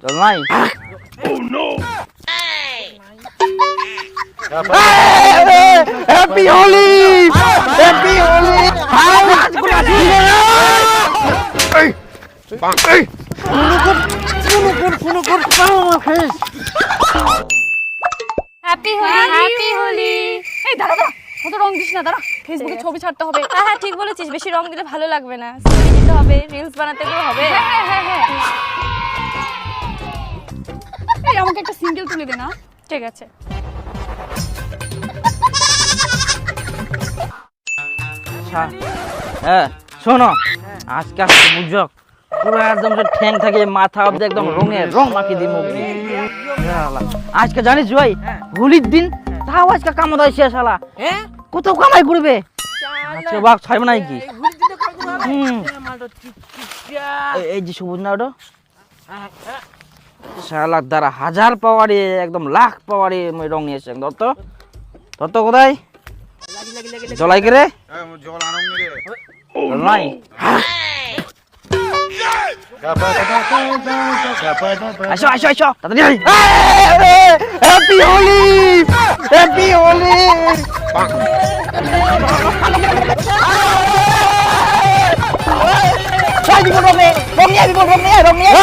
চল নাই happy Holi happy Holi happy Holi happy Holi. এই দাঁড়া দাঁড়া, কত রং দিস না, দাঁড়া ফেসবুকে ছবি ছাড়তে হবে। হ্যাঁ হ্যাঁ ঠিক বলেছিস, বেশি রং দিলে ভালো লাগবে না, ছবি দিতে হবে, রিলস বানাতে গেলে হবে। হ্যাঁ হ্যাঁ হ্যাঁ। এই আমাকে একটা সিঙ্গেল তুলে দে না। ঠিক আছে। হ্যাঁ শোনো, আজকে আসছে বুঝছো, পুরো একদম ঠ্যাং থাকে মাথা অব্দি একদম রং মাখিয়ে দিই মুখ। আজকে জানিস ভাই হোলির দিন, তাও আজকে কামড় হয় শেষ শালা, কোথাও কামাই করবে আজকে বাঘ ছাড়বে না কি? এই যে সবুজ না ওটা শালা দ্বারা 1000 পাওয়ারে একদম লাখ পাওয়ারে রং নিয়ে এসছে। ধর তো কোথায় জলাই কে রে নাই আসো আসো আসো তাড়াতাড়ি হ্যাপি হোলি হ্যাপি হোলি বিপদ রং নিয়ে রং নিয়ে